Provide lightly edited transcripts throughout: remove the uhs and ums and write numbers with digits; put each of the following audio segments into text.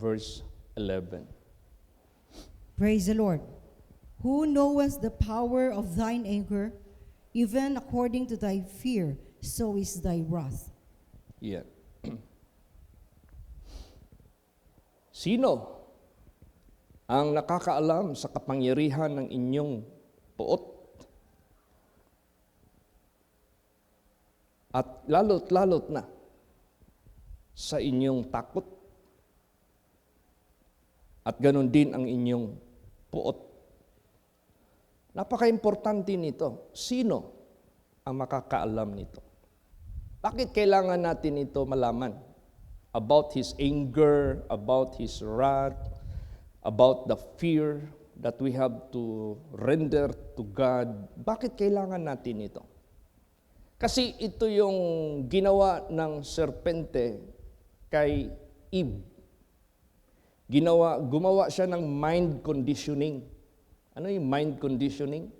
verse 11. Praise the Lord. Who knoweth the power of thine anger, even according to thy fear, so is thy wrath. Yan. Sino ang nakakaalam sa kapangyarihan ng inyong puot? At lalot na sa inyong takot. At ganun din ang inyong puot. Napaka-importante nito. Sino ang makakaalam nito? Bakit kailangan natin ito malaman? About His anger, about His wrath, about the fear that we have to render to God. Bakit kailangan natin ito? Kasi ito yung ginawa ng serpente kay Eve. Gumawa siya ng mind conditioning. Ano yung mind conditioning?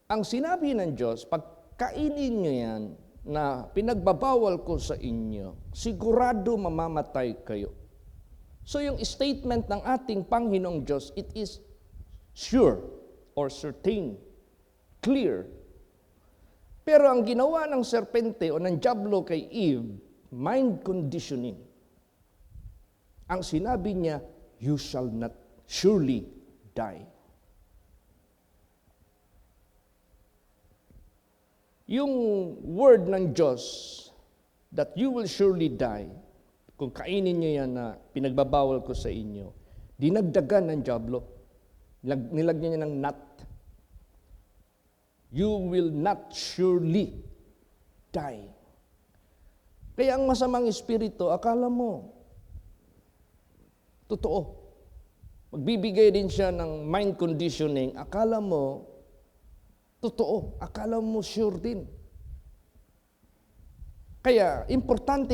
Ang sinabi ng Diyos, pagkainin nyo yan na pinagbabawal ko sa inyo, sigurado mamamatay kayo. So yung statement ng ating Panginoong Diyos, it is sure or certain, clear. Pero ang ginawa ng serpente o ng diablo kay Eve, mind conditioning. Ang sinabi niya, you shall not surely die. Yung word ng Diyos, that you will surely die, kung kainin niyo yan na pinagbabawal ko sa inyo, dinagdagan ng diablo. Nilagyan niya ng not. You will not surely die. Kaya ang masamang espiritu, akala mo, totoo. Magbibigay din siya ng mind conditioning, akala mo, totoo. Akala mo sure din. Kaya, importante,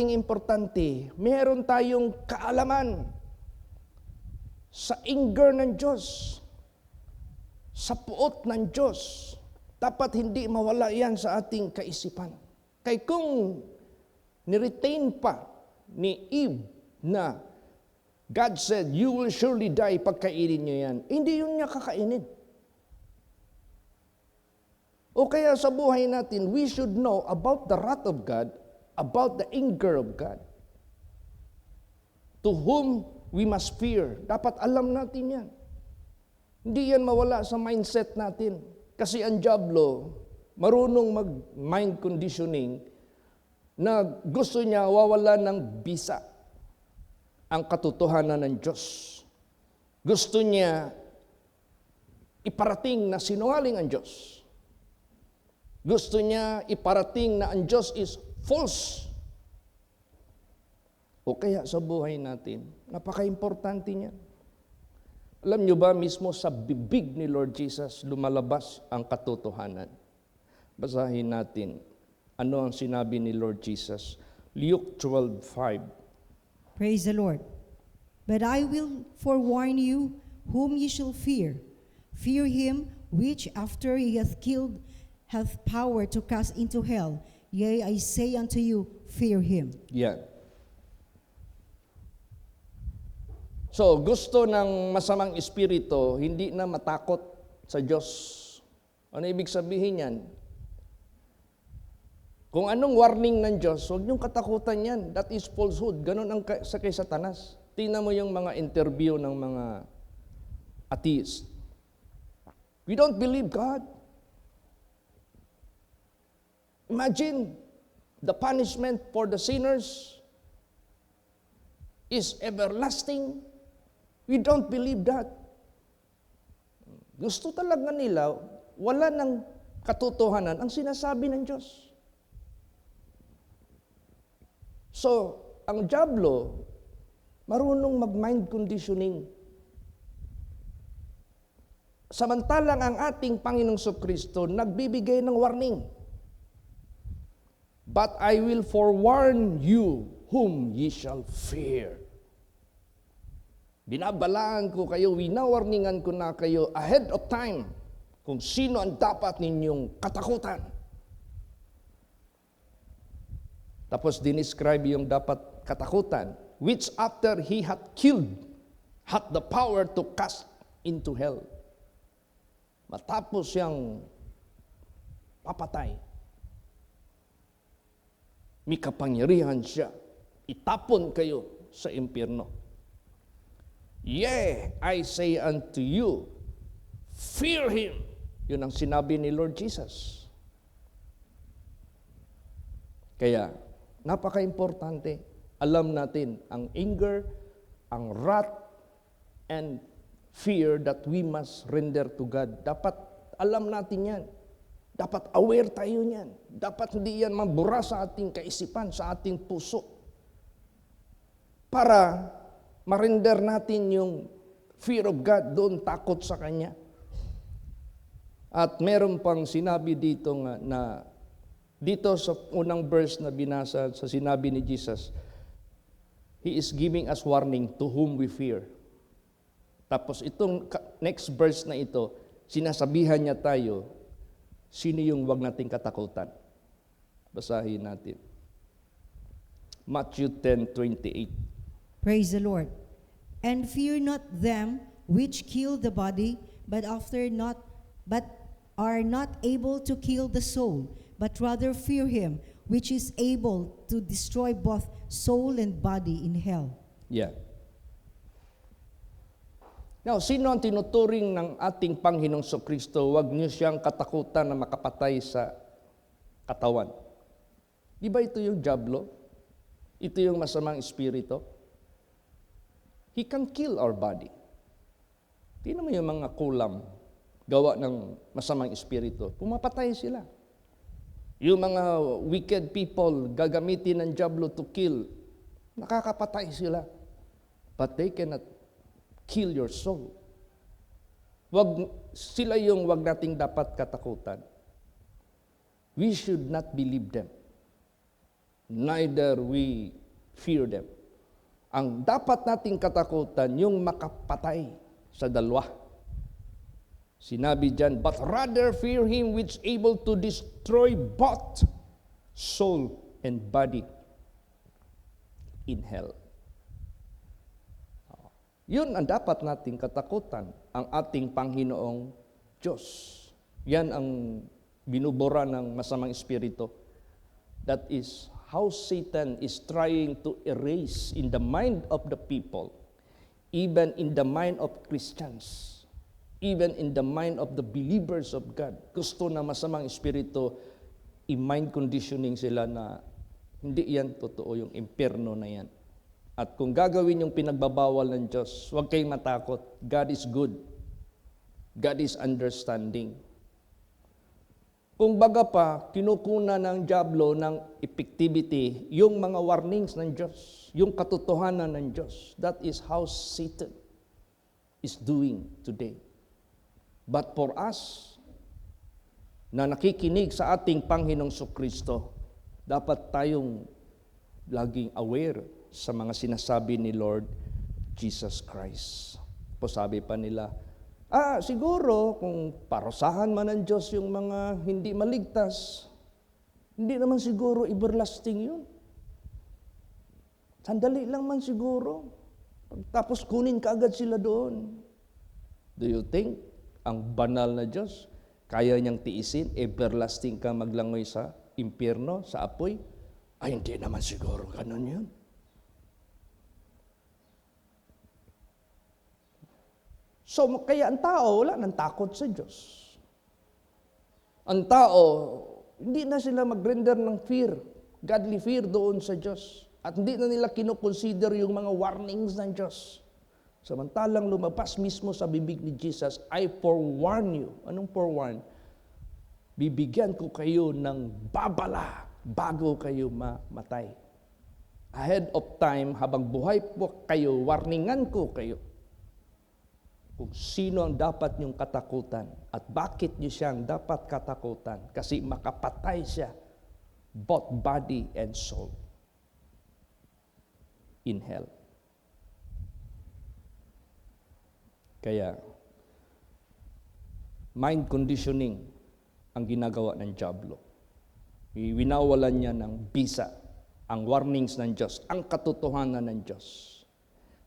meron tayong kaalaman sa anger ng Diyos, sa puot ng Diyos. Dapat hindi mawala yan sa ating kaisipan. Kaya kung niretain pa ni Eve na God said, you will surely die pagkainin nyo yan, hindi yun niya kakainin. O kaya sa buhay natin, we should know about the wrath of God, about the anger of God. To whom we must fear. Dapat alam natin yan. Hindi yan mawala sa mindset natin. Kasi ang diablo, marunong mag-mind conditioning na gusto niya wawala ng bisa ang katotohanan ng Diyos. Gusto niya iparating na sinungaling ang Diyos. Gusto niya iparating na ang Diyos is false. O kaya sa buhay natin, napaka-importante niya. Alam niyo ba, mismo sa bibig ni Lord Jesus, lumalabas ang katotohanan. Basahin natin, ano ang sinabi ni Lord Jesus. Luke 12:5. Praise the Lord. But I will forewarn you whom ye shall fear. Fear him which after he hath killed hath power to cast into hell. Yea, I say unto you, fear him. Yan. So, gusto ng masamang espiritu, hindi na matakot sa Diyos. Ano ibig sabihin yan? Kung anong warning ng Diyos, huwag niyong katakutan yan. That is falsehood. Ganon ang sa kay Satanas. Tingnan mo yung mga interview ng mga atheist. We don't believe God. Imagine, the punishment for the sinners is everlasting. We don't believe that. Gusto talaga nila, wala ng katotohanan ang sinasabi ng Diyos. So, ang diablo, marunong mag-mind conditioning. Samantalang ang ating Panginoong Kristo nagbibigay ng warning. But I will forewarn you whom ye shall fear. Binabalaan ko kayo, winawarningan ko na kayo ahead of time kung sino ang dapat ninyong katakutan. Tapos dinescribe yung dapat katakutan. which after he hath killed, hath the power to cast into hell. Matapos siyang papatay, may kapangyarihan siya, itapon kayo sa impyerno. Yea, I say unto you, fear him. Yun ang sinabi ni Lord Jesus. Kaya, napaka-importante, alam natin ang anger, ang wrath, and fear that we must render to God. Dapat alam natin yan. Dapat aware tayo niyan. Dapat hindi yan mabura sa ating kaisipan, sa ating puso. Para ma-render natin yung fear of God, doon takot sa Kanya. At meron pang sinabi dito nga na dito sa unang verse na binasa sa sinabi ni Jesus, He is giving us warning to whom we fear. Tapos itong next verse na ito, sinasabihan niya tayo, sino yung wag nating katakutan? Basahin natin. Matthew 10:28. Praise the Lord. And fear not them which kill the body, but are not able to kill the soul, but rather fear him which is able to destroy both soul and body in hell. Yeah. Now, sino ang tinuturing ng ating Panginoong Kristo? Huwag niyo siyang katakutan na makapatay sa katawan. Di ba ito yung diablo? Ito yung masamang espiritu? He can kill our body. Tingnan mo yung mga kulam, gawa ng masamang espiritu. Pumapatay sila. Yung mga wicked people, gagamitin ng diablo to kill. Nakakapatay sila. But they cannot kill your soul. Sila yung wag nating dapat katakutan. We should not believe them. Neither we fear them. Ang dapat nating katakutan, yung makapatay sa dalawa. Sinabi dyan, but rather fear him which able to destroy both soul and body in hell. Yun ang dapat nating katakutan, ang ating Panginoong Diyos. Yan ang binubura ng masamang espiritu. That is how Satan is trying to erase in the mind of the people, even in the mind of Christians, even in the mind of the believers of God. Gusto na masamang espiritu, i-mind conditioning sila na hindi yan totoo, yung impyerno na yan. At kung gagawin yung pinagbabawal ng Diyos, huwag kayong matakot. God is good. God is understanding. Kung baga pa, kinukuna ng diablo ng effectivity yung mga warnings ng Diyos, yung katotohanan ng Diyos. That is how Satan is doing today. But for us, na nakikinig sa ating Panginoong Kristo, dapat tayong laging aware sa mga sinasabi ni Lord Jesus Christ. Po sabi pa nila, siguro kung parusahan man ng Diyos yung mga hindi maligtas, hindi naman siguro everlasting yun. Sandali lang man siguro. Tapos kunin kaagad sila doon. Do you think ang banal na Diyos, kaya niyang tiisin, everlasting ka maglangoy sa impyerno, sa apoy? Ay, hindi naman siguro ganun yun. So, kaya ang tao, wala nang takot sa Diyos. Ang tao, hindi na sila mag-render ng fear, godly fear doon sa Diyos. At hindi na nila kinoconsider yung mga warnings ng Diyos. Samantalang lumabas mismo sa bibig ni Jesus, I forewarn you. Anong forewarn? Bibigyan ko kayo ng babala bago kayo mamatay. Ahead of time, habang buhay po kayo, warningan ko kayo kung sino ang dapat niyong katakutan at bakit niyo siyang dapat katakutan kasi makapatay siya both body and soul in hell. Kaya mind conditioning ang ginagawa ng diablo. Winawalan niya ng bisa ang warnings ng Diyos, ang katotohanan ng Diyos.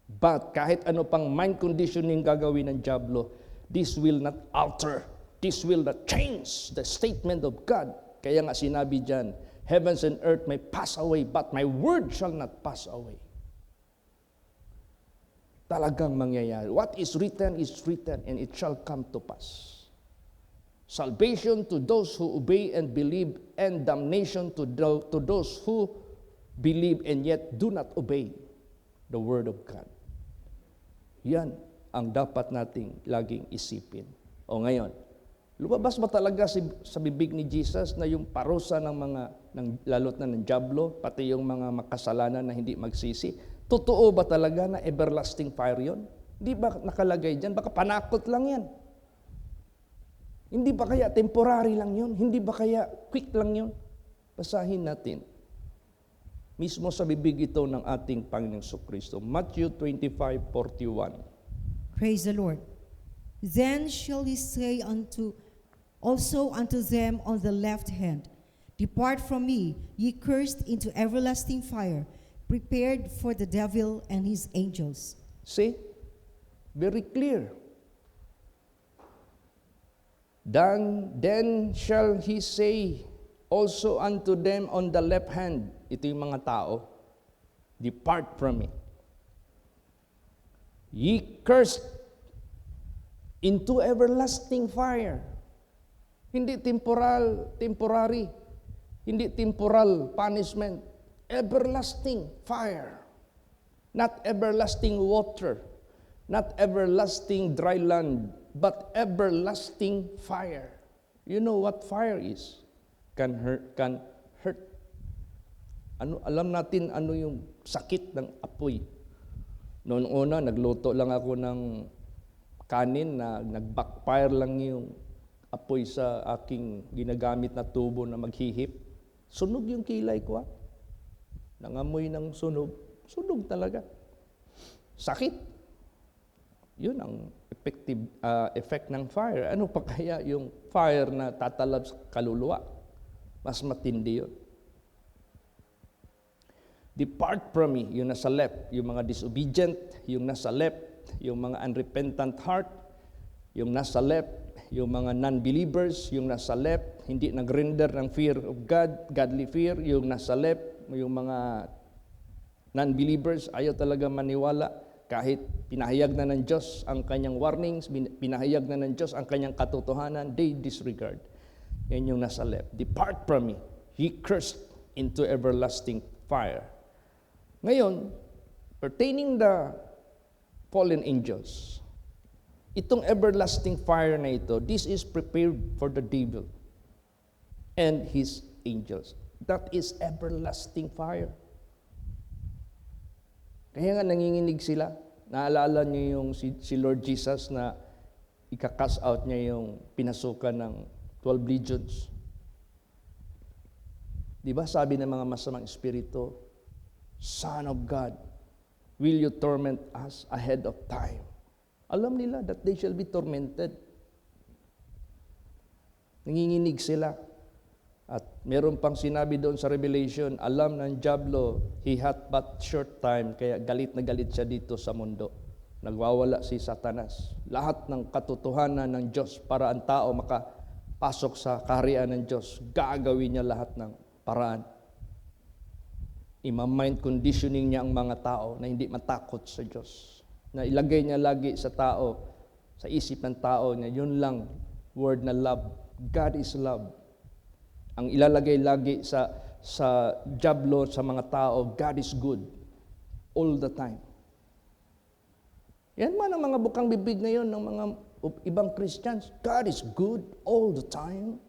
But kahit ano pang mind conditioning gagawin ng diablo, this will not alter, this will not change the statement of God. Kaya nga sinabi diyan, heavens and earth may pass away, but my word shall not pass away. Talagang mangyayari. What is written and it shall come to pass. Salvation to those who obey and believe, and damnation to those who believe and yet do not obey the word of God. Yan ang dapat nating laging isipin. O ngayon, lumabas ba talaga sa bibig ni Jesus na yung parusa ng mga, lalot na ng diablo, pati yung mga makasalanan na hindi magsisi? Totoo ba talaga na everlasting fire yun? Hindi ba nakalagay dyan? Baka panakot lang yan. Hindi ba kaya temporary lang yun? Hindi ba kaya quick lang yun? Basahin natin. Mismo sa bibig ito ng ating Panginoong Jesucristo. Matthew 25:41. Praise the Lord. Then shall he say also unto them on the left hand, Depart from me, ye cursed, into everlasting fire, prepared for the devil and his angels. See? Very clear. Then shall he say also unto them on the left hand, ito yung mga tao, Depart from me, ye cursed, into everlasting fire. Hindi temporary, hindi temporal punishment, everlasting fire. Not everlasting water, not everlasting dry land, but everlasting fire. You know what fire is? Can hurt. Alam natin ano yung sakit ng apoy. Noon una, nagluto lang ako ng kanin na nag-backfire lang yung apoy sa aking ginagamit na tubo na maghihip. Sunog yung kilay ko. Nangamoy ng sunog. Sunog talaga. Sakit. Yun ang effect ng fire. Ano pa kaya yung fire na tatalab sa kaluluwa? Mas matindi yun. Depart from me, yung nasa left, yung mga disobedient, yung nasa left, yung mga unrepentant heart, yung nasa left, yung mga non-believers, yung nasa left, hindi nag-render ng fear of God, godly fear, yung nasa left, yung mga non-believers, ayaw talaga maniwala, kahit pinahayag na ng Diyos ang kanyang warnings, pinahayag na ng Diyos ang kanyang katotohanan, they disregard. Yan yung nasa left. Depart from me, ye cursed, into everlasting fire. Ngayon, pertaining the fallen angels, itong everlasting fire na ito, this is prepared for the devil and his angels. That is everlasting fire. Kaya nga nanginginig sila. Naalala niyo yung si Lord Jesus na ika-cast out niya yung pinasukan ng 12 legions. Di ba sabi ng mga masamang espiritu, Son of God, will you torment us ahead of time? Alam nila that they shall be tormented. Nanginginig sila. At meron pang sinabi doon sa Revelation, alam ng diablo, he hath but short time, kaya galit na galit siya dito sa mundo. Nagwawala si Satanas. Lahat ng katotohanan ng Diyos para ang tao makapasok sa kaharian ng Diyos, gagawin niya lahat ng paraan. Ima-mind conditioning niya ang mga tao na hindi matakot sa Diyos. Na ilagay niya lagi sa tao, sa isip ng tao niya, yun lang, word na love. God is love. Ang ilalagay lagi sa diablo, sa mga tao, God is good. All the time. Yan man ang mga bukang bibig ngayon ng mga ibang Christians. God is good all the time.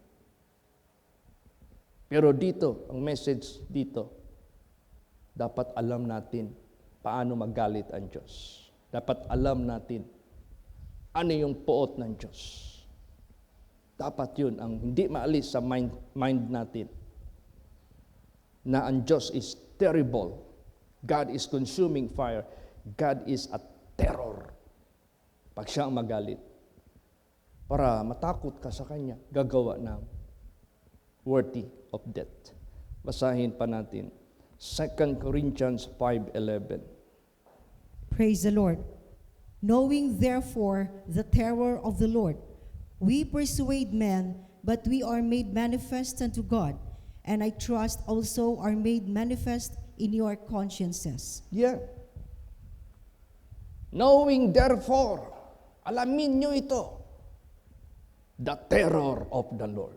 Pero dito, ang message dito, dapat alam natin paano magalit ang Diyos. Dapat alam natin ano yung puot ng Diyos. Dapat yun ang hindi maalis sa mind natin na ang Diyos is terrible. God is consuming fire. God is a terror. Pag siya ang magalit, para matakot ka sa Kanya, gagawa ng worthy of death. Basahin pa natin 2 Corinthians 5:11. Praise the Lord. Knowing therefore the terror of the Lord, we persuade men, but we are made manifest unto God, and I trust also are made manifest in your consciences. Yeah. Knowing therefore, alamin nyo ito, the terror of the Lord.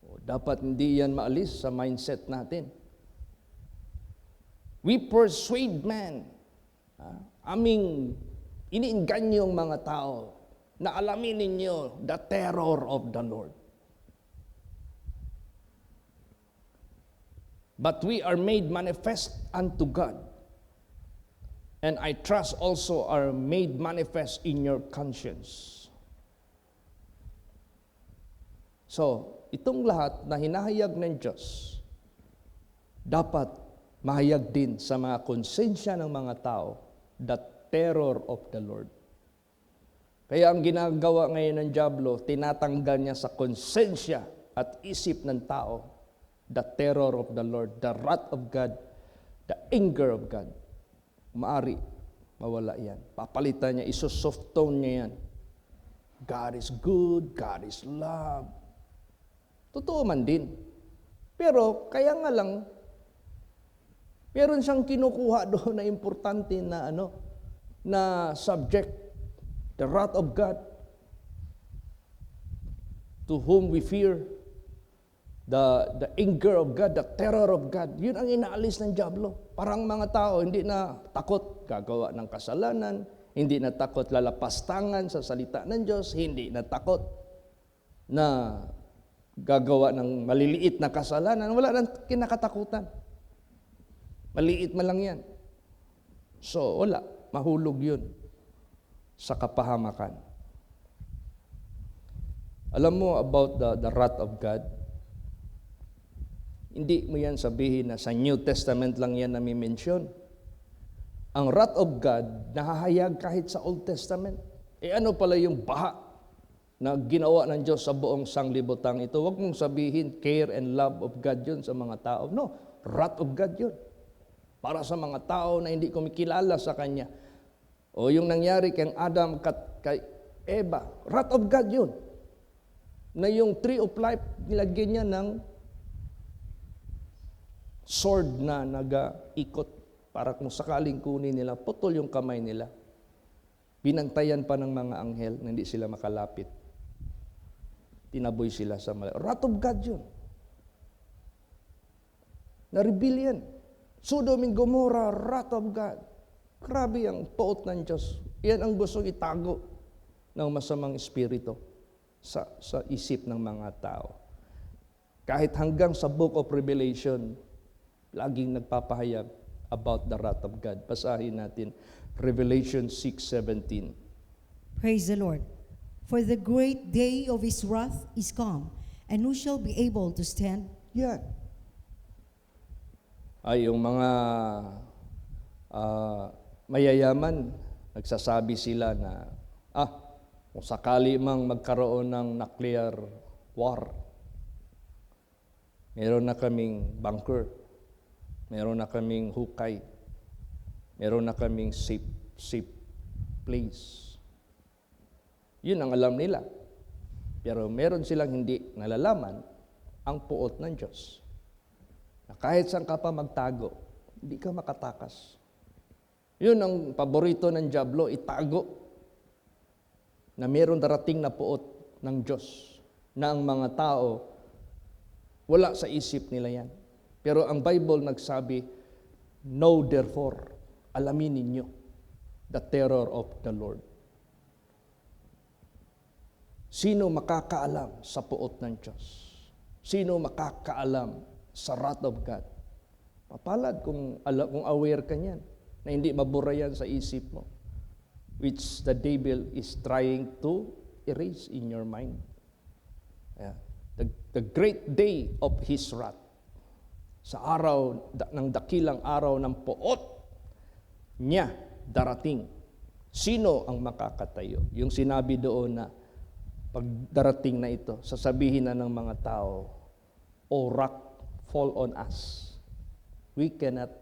O, dapat hindi yan maalis sa mindset natin. We persuade man. Aming iniinganyo ang mga tao na alamin ninyo the terror of the Lord. But we are made manifest unto God. And I trust also are made manifest in your conscience. So, itong lahat na hinahayag ng Diyos, dapat mahayag din sa mga konsensya ng mga tao, the terror of the Lord. Kaya ang ginagawa ngayon ng diablo, tinatanggal niya sa konsensya at isip ng tao, the terror of the Lord, the wrath of God, the anger of God. Maari, mawala yan. Papalitan niya, iso-soft tone niya yan. God is good, God is love. Totoo man din. Pero, kaya nga lang, meron siyang kinukuha doon na importante na na subject, the wrath of God, to whom we fear, the anger of God, the terror of God. Yun ang inaalis ng diablo. Parang mga tao, hindi na takot gagawa ng kasalanan, hindi na takot lalapastangan sa salita ng Diyos, hindi na takot na gagawa ng maliliit na kasalanan. Wala nang kinakatakutan. Maliit man lang yan. So, wala. Mahulog yun sa kapahamakan. Alam mo about the wrath of God? Hindi mo yan sabihin na sa New Testament lang yan nami-mention. Ang wrath of God, nahahayag kahit sa Old Testament. Ano pala yung baha na ginawa ng Diyos sa buong sanglibutang ito? Huwag mong sabihin, care and love of God yun sa mga tao. No, wrath of God yun. Para sa mga tao na hindi kumikilala sa Kanya. O yung nangyari kay Adam kay Eva, wrath of God yun. Na yung tree of life, nilagyan niya ng sword na nag-ikot para kung sakaling kunin nila, putol yung kamay nila. Binantayan pa ng mga anghel na hindi sila makalapit. Tinaboy sila sa mali. Wrath of God yun. Na-reveal yan. Sodom and Gomorrah, wrath of God. Grabe ang tuot ng Diyos. Yan ang gusto itago ng masamang espiritu sa isip ng mga tao. Kahit hanggang sa Book of Revelation, laging nagpapahayag about the wrath of God. Basahin natin Revelation 6:17. Praise the Lord. For the great day of His wrath is come, and who shall be able to stand? Yan. Ay, yung mga mayayaman, nagsasabi sila na, kung sakali mang magkaroon ng nuclear war, meron na kaming bunker, meron na kaming hukay, meron na kaming safe place. Yun ang alam nila. Pero meron silang hindi nalalaman ang puot ng Diyos. Na kahit saan ka pa magtago, hindi ka makatakas. Yun ang paborito ng diablo, itago na meron darating na puot ng Diyos na ang mga tao wala sa isip nila yan. Pero ang Bible nagsabi, know therefore, alamin ninyo the terror of the Lord. Sino makakaalam sa puot ng Diyos? Sino makakaalam sa wrath of God? Mapalad kung aware ka niyan, na hindi mabura yan sa isip mo, which the devil is trying to erase in your mind. Yeah. The great day of His wrath, sa araw ng dakilang araw ng puot niya darating. Sino ang makakatayo? Yung sinabi doon na pagdarating na ito, sasabihin na ng mga tao, O rock, fall on us. we cannot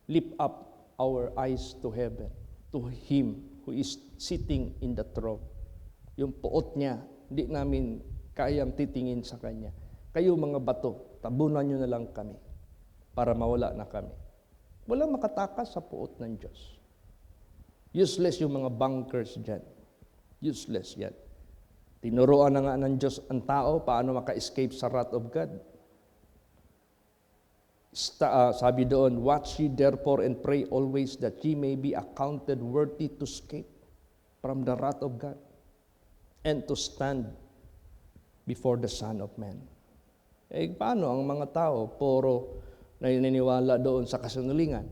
lift up our eyes to heaven, to Him who is sitting in the throne. Yung puot niya, hindi namin kayang titingin sa Kanya. Kayo mga bato, tabunan nyo na lang kami para mawala na kami. Walang makatakas sa puot ng Diyos. Useless yung mga bunkers dyan. Useless yan. Tinuruan na nga ng Diyos ang tao paano maka-escape sa wrath of God. Sabi doon, watch ye therefore and pray always that ye may be accounted worthy to escape from the wrath of God and to stand before the Son of Man. Eh, paano ang mga tao puro naniniwala doon sa kasinungalingan?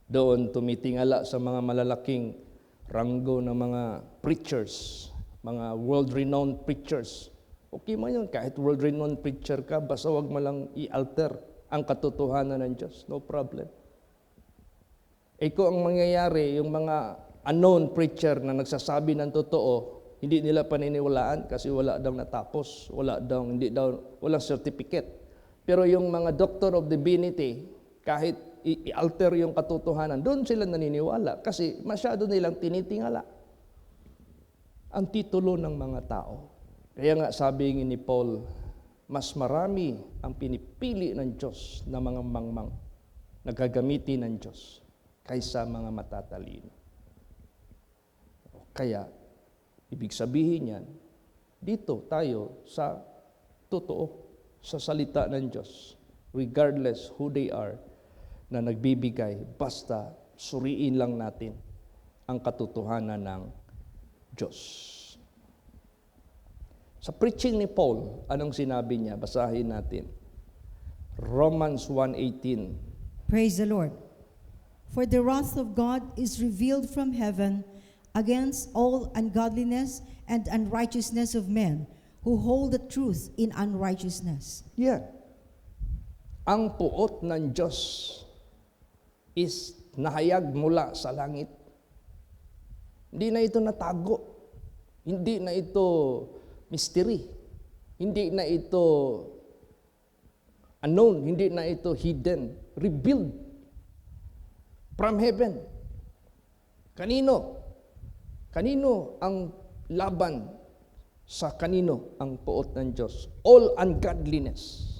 Doon tumitingala sa mga malalaking ranggo ng mga preachers, mga world-renowned preachers. Okay man yun, kahit world-renowned preacher ka, basta wag mo lang i-alter ang katotohanan ng Diyos. No problem. Eh kung ang mangyayari, yung mga unknown preacher na nagsasabi ng totoo, hindi nila paniniwalaan kasi wala daw natapos, walang certificate. Pero yung mga doctor of divinity, kahit i-alter yung katotohanan, doon sila naniniwala kasi masyado nilang tinitingala ang titulo ng mga tao. Kaya nga sabi ni Paul, mas marami ang pinipili ng Diyos na mga mangmang na gagamitin ng Diyos kaysa mga matatalino. Kaya, ibig sabihin yan, dito tayo sa totoo, sa salita ng Diyos, regardless who they are, na nagbibigay, basta suriin lang natin ang katotohanan ng Diyos. Sa preaching ni Paul, anong sinabi niya? Basahin natin. Romans 1:18. Praise the Lord. For the wrath of God is revealed from heaven against all ungodliness and unrighteousness of men who hold the truth in unrighteousness. Yeah. Ang puot ng Diyos is nahayag mula sa langit. Hindi na ito natago. Hindi na ito mystery. Hindi na ito unknown. Hindi na ito hidden. Revealed from heaven. Kanino? Kanino ang laban sa kanino ang puot ng Diyos? All ungodliness.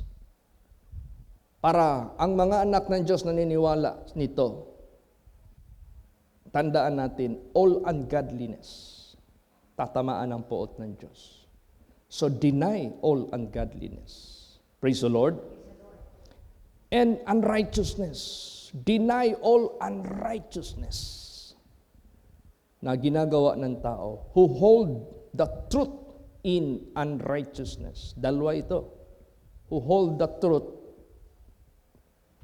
Para ang mga anak ng Diyos naniniwala nito, tandaan natin, all ungodliness, tatamaan ang puot ng Diyos. So deny all ungodliness. Praise the Lord. And unrighteousness. Deny all unrighteousness na ginagawa ng tao who hold the truth in unrighteousness. Dalawa ito. Who hold the truth,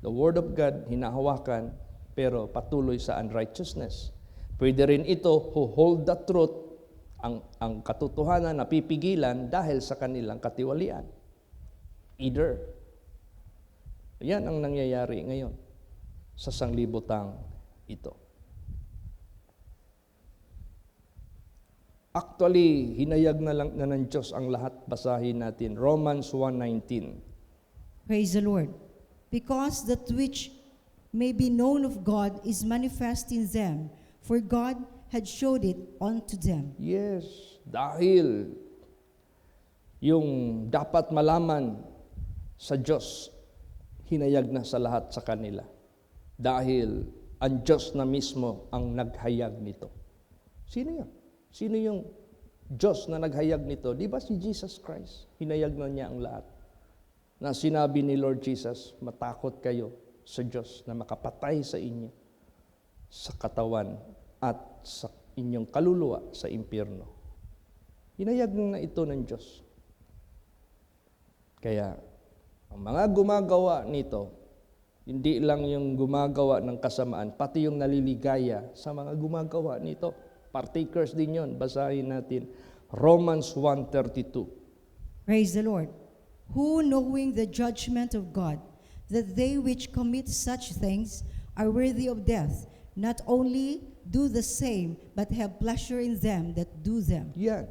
the Word of God, hinahawakan, pero patuloy sa unrighteousness. Pwede rin ito who hold the truth, ang katotohanan na pipigilan dahil sa kanilang katiwalian. Either. Yan ang nangyayari ngayon sa sanglibutang ito. Actually, hinayag na lang na ng Diyos ang lahat. Basahin natin. Romans 1:19. Praise the Lord. Because that which may be known of God is manifest in them, for God had showed it unto them. Yes, dahil yung dapat malaman sa Diyos, hinayag na sa lahat sa kanila. Dahil ang Diyos na mismo ang naghayag nito. Sino yan? Sino yung Diyos na naghayag nito? Di ba si Jesus Christ? Hinayag na niya ang lahat. Na sinabi ni Lord Jesus, matakot kayo sa Diyos na makapatay sa inyo sa katawan at sa inyong kaluluwa sa impyerno. Hinayag na ito ng Diyos. Kaya, ang mga gumagawa nito, hindi lang yung gumagawa ng kasamaan, pati yung naliligaya sa mga gumagawa nito. Partakers din yun. Basahin natin. Romans 1:32. Praise the Lord. Who, knowing the judgment of God, that they which commit such things are worthy of death, not only do the same, but have pleasure in them that do them. Yan.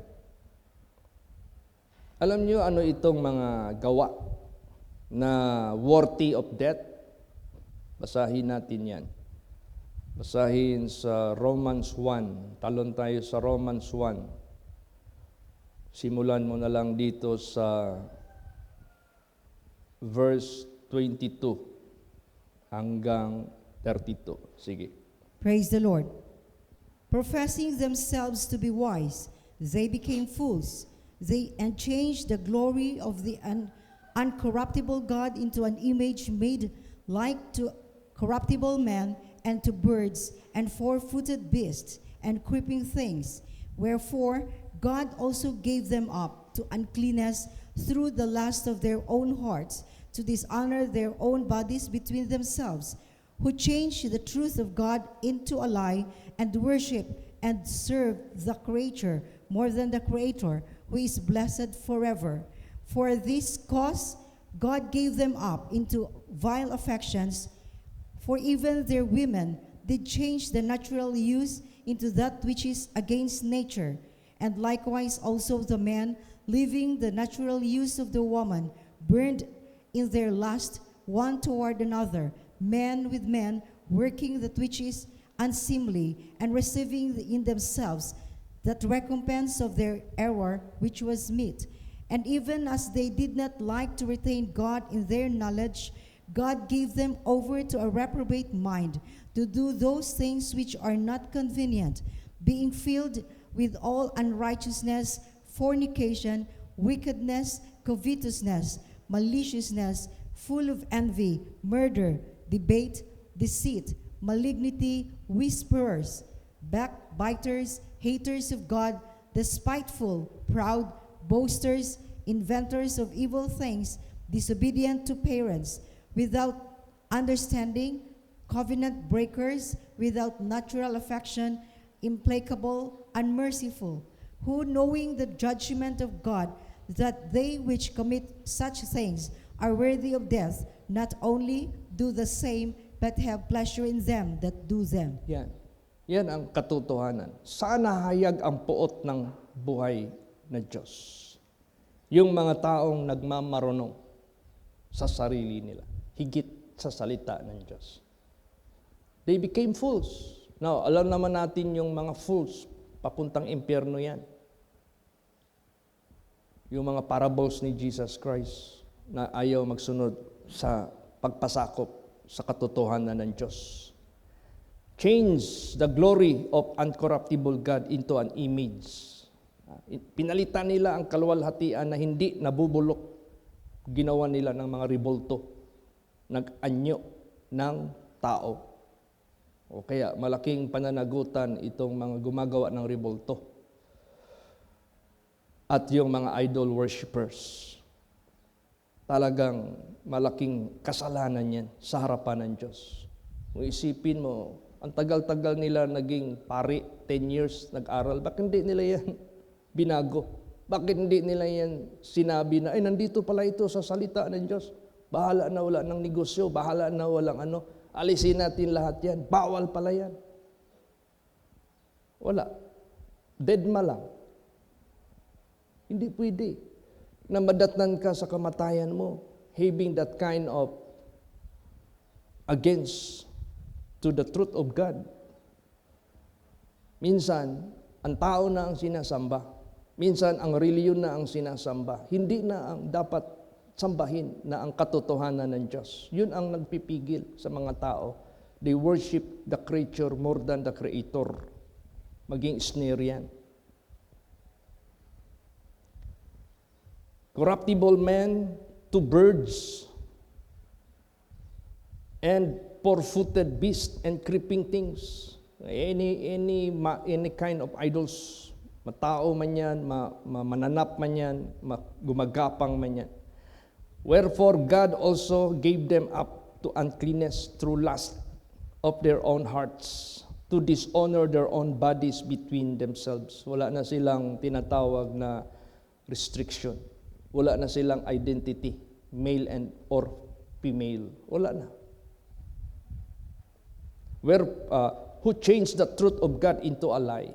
Alam nyo ano itong mga gawa na worthy of death? Basahin natin yan. Basahin sa Romans 1. Talon tayo sa Romans 1. Simulan mo na lang dito sa verse 22 hanggang 32. Sige. Praise the Lord. Professing themselves to be wise, they became fools. They changed the glory of the uncorruptible God into an image made like to corruptible man, and to birds, and four-footed beasts, and creeping things. Wherefore God also gave them up to uncleanness through the lust of their own hearts, to dishonor their own bodies between themselves, who changed the truth of God into a lie, and worship and serve the creature more than the Creator, who is blessed forever. For this cause God gave them up into vile affections, for even their women did change the natural use into that which is against nature, and likewise also the men, leaving the natural use of the woman, burned in their lust one toward another, men with men, working that which is unseemly, and receiving in themselves that recompense of their error which was meet. And even as they did not like to retain God in their knowledge, God gave them over to a reprobate mind, to do those things which are not convenient, being filled with all unrighteousness, fornication, wickedness, covetousness, maliciousness, full of envy, murder, debate, deceit, malignity, whisperers, backbiters, haters of God, despiteful, proud, boasters, inventors of evil things, disobedient to parents, without understanding, covenant breakers, without natural affection, implacable, unmerciful, who knowing the judgment of God, that they which commit such things are worthy of death, not only do the same, but have pleasure in them that do them. Yan. Yan ang katotohanan. Saan nahayag ang puot ng buhay na Diyos? Yung mga taong nagmamarunong sa sarili nila, higit sa salita ng Diyos. They became fools. Now, alam naman natin yung mga fools, papuntang impyerno yan. Yung mga parables ni Jesus Christ na ayaw magsunod sa pagpasakop sa katotohanan ng Diyos. Change the glory of uncorruptible God into an image. Pinalitan nila ang kaluwalhatian na hindi nabubulok. Ginawa nila ng mga revolto. Nag-anyo ng tao. O kaya malaking pananagutan itong mga gumagawa ng revolto. At yung mga idol worshippers. Talagang malaking kasalanan yan sa harapan ng Diyos. Kung isipin mo, ang tagal-tagal nila naging pari, 10 years nag-aral. Bakit hindi nila yan binago? Bakit hindi nila yan sinabi na, ay nandito pala ito sa salita ng Diyos. Bahala na wala ng negosyo, bahala na walang ano. Alisin natin lahat yan. Bawal pala yan. Wala. Deadma lang. Hindi pwede na madatnan ka sa kamatayan mo having that kind of against to the truth of God. Minsan, ang tao na ang sinasamba. Minsan, ang reliyon na ang sinasamba. Hindi na ang dapat sambahin na ang katotohanan ng Diyos. Yun ang nagpipigil sa mga tao. They worship the creature more than the Creator. Maging snare yan. Corruptible man to birds and four-footed beasts and creeping things. Any kind of idols, matao man yan, mananap man yan, gumagapang man yan. Wherefore God also gave them up to uncleanness through lust of their own hearts, to dishonor their own bodies between themselves. Wala na silang tinatawag na restriction. Wala na silang identity, male and or female. Wala na. Who changed the truth of God into a lie.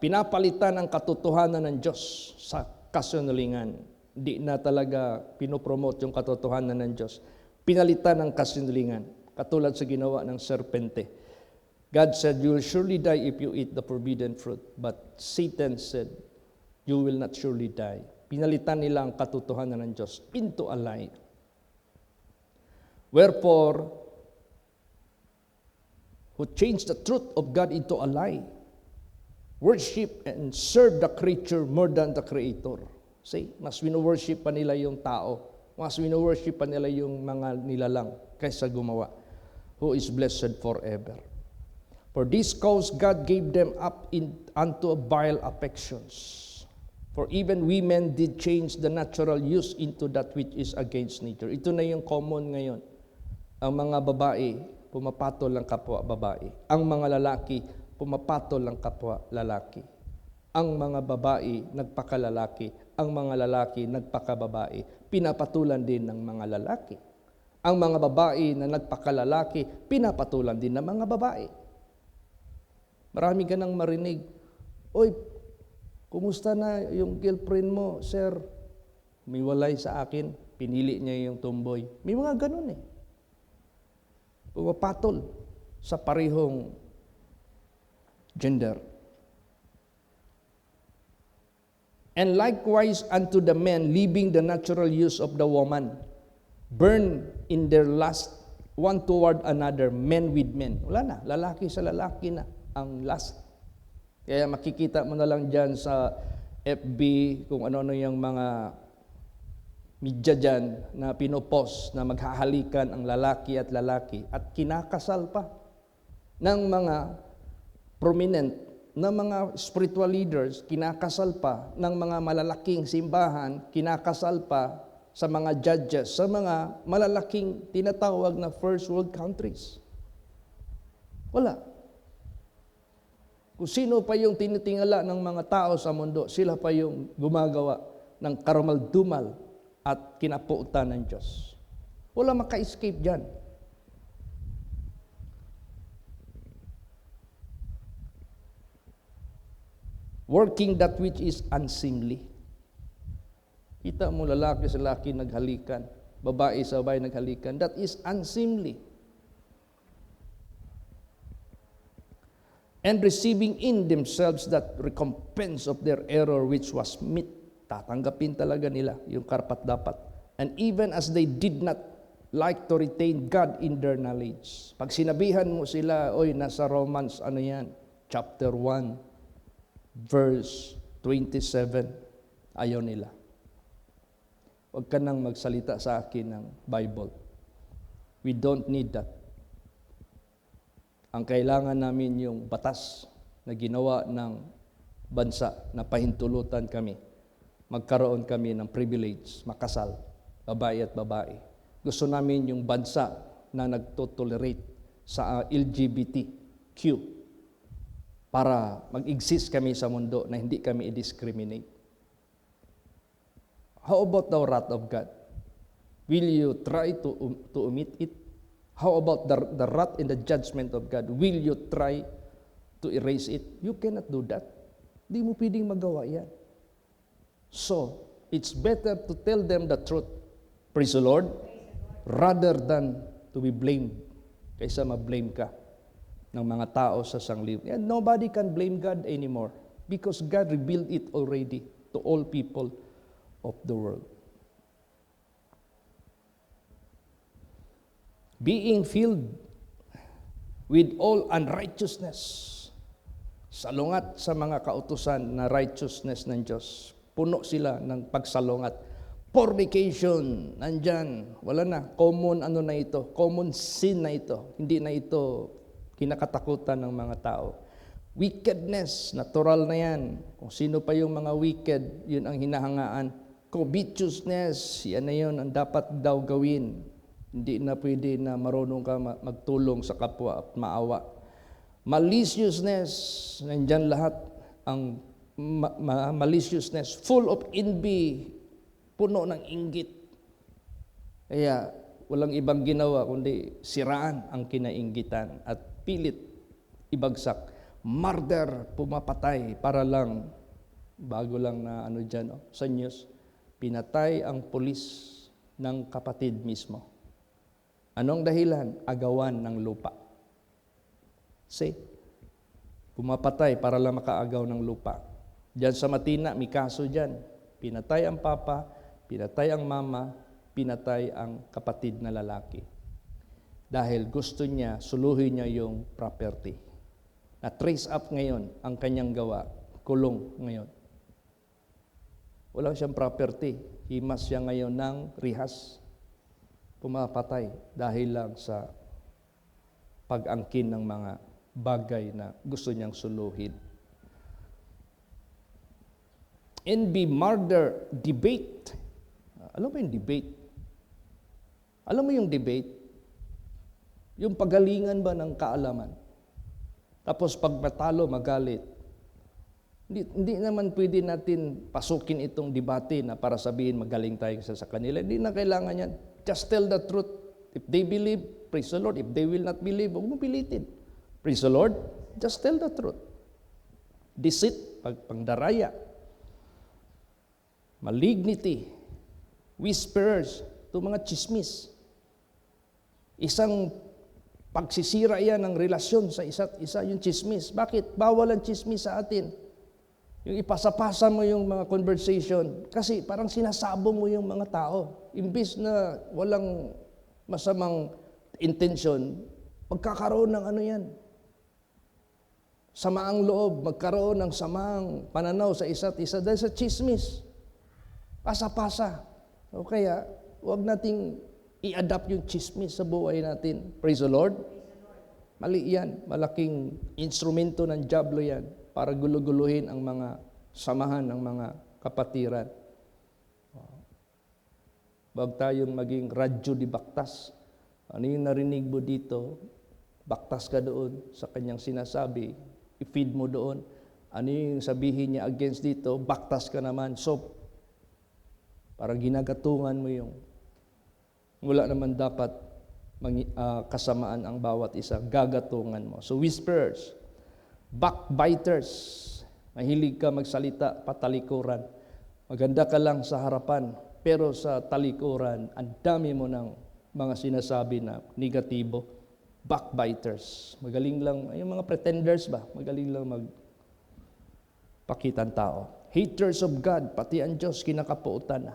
Pinapalitan ang katotohanan ng Diyos sa kasinungalingan. Di na talaga pinopromote yung katotohanan ng Diyos. Pinalitan ng kasinungalingan, katulad sa ginawa ng serpente. God said, "You will surely die if you eat the forbidden fruit." But Satan said, "You will not surely die." Pinalitan nila ang katotohanan ng Diyos into a lie. Wherefore, who changed the truth of God into a lie, worship and serve the creature more than the Creator. See, mas wino-worship pa nila yung tao. Mas wino-worship pa nila yung mga nilalang kaysa gumawa, who is blessed forever. For this cause God gave them up unto vile affections. For even women did change the natural use into that which is against nature. Ito na yung common ngayon. Ang mga babae, pumapatol ang kapwa babae. Ang mga lalaki, pumapatol ang kapwa lalaki. Ang mga babae, nagpakalalaki. Ang mga lalaki, nagpakababae. Pinapatulan din ng mga lalaki. Ang mga babae na nagpakalalaki, pinapatulan din ng mga babae. Marami ka nang marinig, "Oy, kumusta na yung girlfriend mo, sir? Umiwalay sa akin, pinili niya yung tomboy." May mga ganun eh. Pumapatol sa parehong gender. And likewise unto the men, leaving the natural use of the woman, burn in their lust one toward another, men with men. Wala na, lalaki sa lalaki na ang lust. Kaya makikita mo na lang dyan sa FB kung ano-ano yung mga media dyan na pinopost na maghahalikan ang lalaki at kinakasal pa ng mga prominent na mga spiritual leaders, kinakasal pa ng mga malalaking simbahan, kinakasal pa sa mga judges, sa mga malalaking tinatawag na first world countries. Wala. Kung sino pa yung tinitingala ng mga tao sa mundo, sila pa yung gumagawa ng karumal-dumal at kinapuutan ng Diyos. Wala maka-escape dyan. Working that which is unseemly. Kita mo lalaki sa lalaki naghalikan, babae sa babae naghalikan. That is unseemly. And receiving in themselves that recompense of their error which was meet. Tatanggapin talaga nila yung karapat-dapat. And even as they did not like to retain God in their knowledge. Pag sinabihan mo sila, "Oy, nasa Romans, ano yan? Chapter 1, verse 27, ayaw nila. Huwag ka nang magsalita sa akin ng Bible. We don't need that. Ang kailangan namin yung batas na ginawa ng bansa na pahintulutan kami. Magkaroon kami ng privilege, makasal, babae at babae. Gusto namin yung bansa na nagtotolerate sa LGBTQ para mag-exist kami sa mundo na hindi kami i-discriminate. How about the wrath of God? Will you try to omit it? How about the wrath and the judgment of God? Will you try to erase it? You cannot do that. Di mo pwedeng magawa yan. So, it's better to tell them the truth. Praise the Lord. Rather than to be blamed. Kaysa ma-blame ka ng mga tao sa sanglibutan. And nobody can blame God anymore because God revealed it already to all people of the world. Being filled with all unrighteousness, salungat sa mga kautusan na righteousness ng Diyos. Puno sila ng pagsalungat. Fornication, nandyan, wala na. Common ano na ito, common sin na ito. Hindi na ito kinakatakutan ng mga tao. Wickedness, natural na yan. Kung sino pa yung mga wicked, yun ang hinahangaan. Covetousness, yan na yun ang dapat daw gawin. Hindi na pwede na marunong ka magtulong sa kapwa at maawa. Maliciousness, nandyan lahat ang maliciousness, full of envy, puno ng inggit. Kaya walang ibang ginawa kundi siraan ang kinainggitan at pilit ibagsak. Murder, pumapatay para lang, bago lang na ano dyan, sa news, pinatay ang pulis ng kapatid mismo. Anong dahilan? Agawan ng lupa. See? Pumapatay para lang makaagaw ng lupa. Diyan sa Matina, may kaso dyan. Pinatay ang papa, pinatay ang mama, pinatay ang kapatid na lalaki. Dahil gusto niya, suluhin niya yung property. Na-trace up ngayon ang kanyang gawa, kulong ngayon. Wala siyang property. Himas siya ngayon ng rihas. Pumapatay dahil lang sa pag-angkin ng mga bagay na gusto niyang suluhin. NB murder debate. Alam mo yung debate? Alam mo yung debate? Yung pagalingan ba ng kaalaman? Tapos pag matalo, magalit. Hindi naman pwede natin pasukin itong debate na para sabihin magaling tayo sa kanila. Hindi na kailangan yan. Just tell the truth. If they believe, praise the Lord. If they will not believe, huwag mo pilitin. Praise the Lord. Just tell the truth. Deceit, pangdaraya, malignity, whisperers, ito mga chismis. Isang pagsisira yan ng relasyon sa isa't isa, yung chismis. Bakit? Bawal ang chismis sa atin. Yung ipasapasa mo yung mga conversation. Kasi parang sinasabong mo yung mga tao. Imbis na walang masamang intention, magkakaroon ng ano yan. Samaang loob, magkaroon ng samaang pananaw sa isa't isa dahil sa chismis. Pasa-pasa. O kaya, huwag nating i-adapt yung chismis sa buhay natin. Praise the Lord. Mali yan. Malaking instrumento ng diablo yan para guluguluhin ang mga samahan ng mga kapatiran. Huwag tayong maging radyo di baktas. Ano yung narinig mo dito? Baktas ka doon sa kanyang sinasabi. I-feed mo doon. Ano yung sabihin niya against dito? Baktas ka naman. So, parang ginagatungan mo yung wala naman dapat kasamaan ang bawat isa. Gagatungan mo. So, whisperers, backbiters, mahilig ka magsalita, patalikuran. Maganda ka lang sa harapan, pero sa talikuran, ang dami mo ng mga sinasabi na negatibo. Backbiters. Magaling lang, yung mga pretenders ba? Magaling lang magpakitang tao. Haters of God, pati ang Diyos, kinakapuutan na.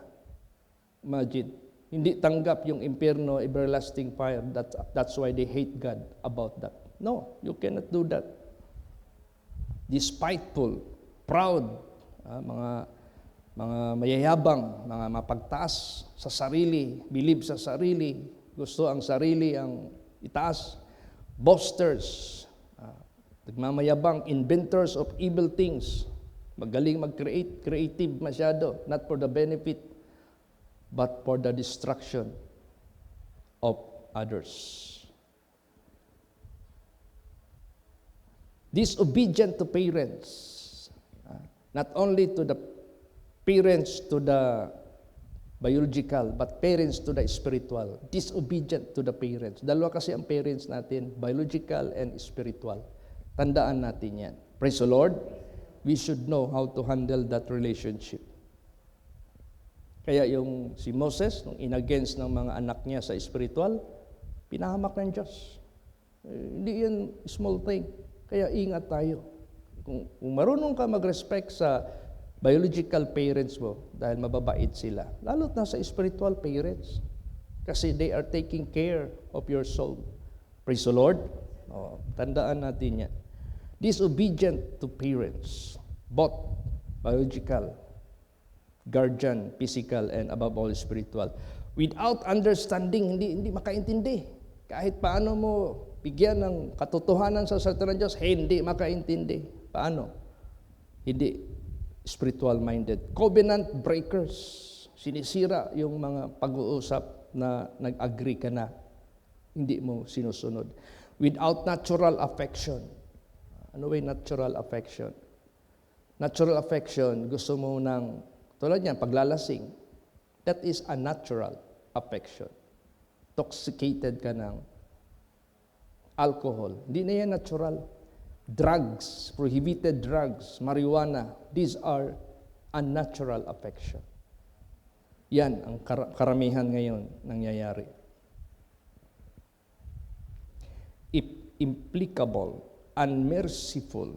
Imagine, hindi tanggap yung impyerno, everlasting fire. That's why they hate God about that. No, you cannot do that. Despiteful, proud, mga mayayabang, mga mapagtaas sa sarili, believe sa sarili, gusto ang sarili ang itaas, boasters, nagmamayabang, inventors of evil things, magaling mag-create, creative masyado, not for the benefit, but for the destruction of others. Disobedient to parents, not only to the parents to the biological, but parents to the spiritual. Disobedient to the parents. Dalawa kasi ang parents natin, biological and spiritual. Tandaan natin yan. Praise the Lord. We should know how to handle that relationship. Kaya yung si Moses, nung in-against ng mga anak niya sa spiritual, pinahamak ng Diyos. Hindi yan small thing. Kaya ingat tayo. Kung marunong ka mag-respect sa biological parents mo, dahil mababait sila, lalo't na sa spiritual parents. Kasi they are taking care of your soul. Praise the Lord. Tandaan natin yan. Disobedient to parents, both biological, guardian, physical, and above all spiritual. Without understanding, hindi makaintindi. Kahit paano mo bigyan ng katotohanan sa salita ng Diyos, hindi makaintindi. Paano? Hindi spiritual-minded. Covenant breakers. Sinisira yung mga pag-uusap na nag-agree ka na. Hindi mo sinusunod. Without natural affection. Ano ba yung natural affection? Natural affection, gusto mo ng, tulad niyan, paglalasing. That is a natural affection. Toxicated ka ng alcohol. Hindi na yan natural. Drugs, prohibited drugs, marijuana, these are unnatural affection. Yan ang karamihan ngayon nangyayari. Implicable, unmerciful,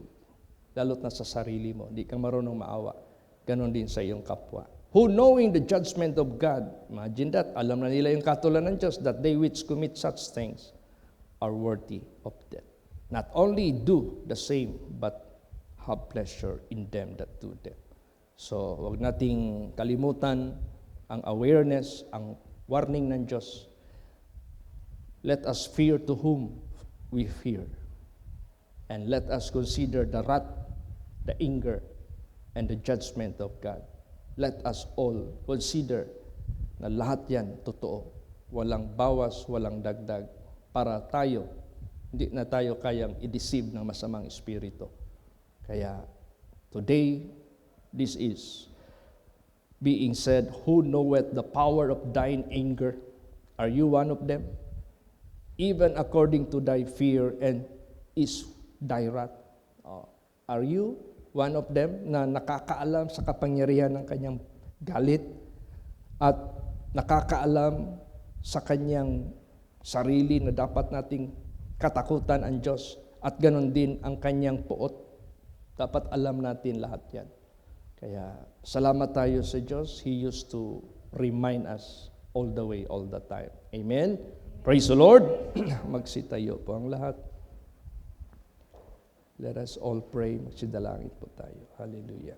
lalo't na sa sarili mo. Di ka marunong maawa. Ganon din sa iyong kapwa. Who knowing the judgment of God, imagine that, alam na nila yung katulan ng Diyos, that they which commit such things are worthy of death. Not only do the same, but have pleasure in them that do them. So, wag nating kalimutan ang awareness, ang warning ng Diyos. Let us fear to whom we fear. And let us consider the wrath, the anger, and the judgment of God. Let us all consider na lahat yan totoo. Walang bawas, walang dagdag. Para tayo, hindi na tayo kayang i-deceive ng masamang espiritu. Kaya, today, this is being said, who knoweth the power of thine anger? Are you one of them? Even according to thy fear and is thy wrath. Are you one of them na nakakaalam sa kapangyarihan ng kanyang galit at nakakaalam sa kanyang sarili na dapat nating katakutan ang Diyos at ganon din ang kanyang puot? Dapat alam natin lahat yan. Kaya salamat tayo sa Diyos. He used to remind us all the way, all the time. Amen? Praise the Lord. Magsitayo po ang lahat. Let us all pray. Magsidalangin po tayo. Hallelujah.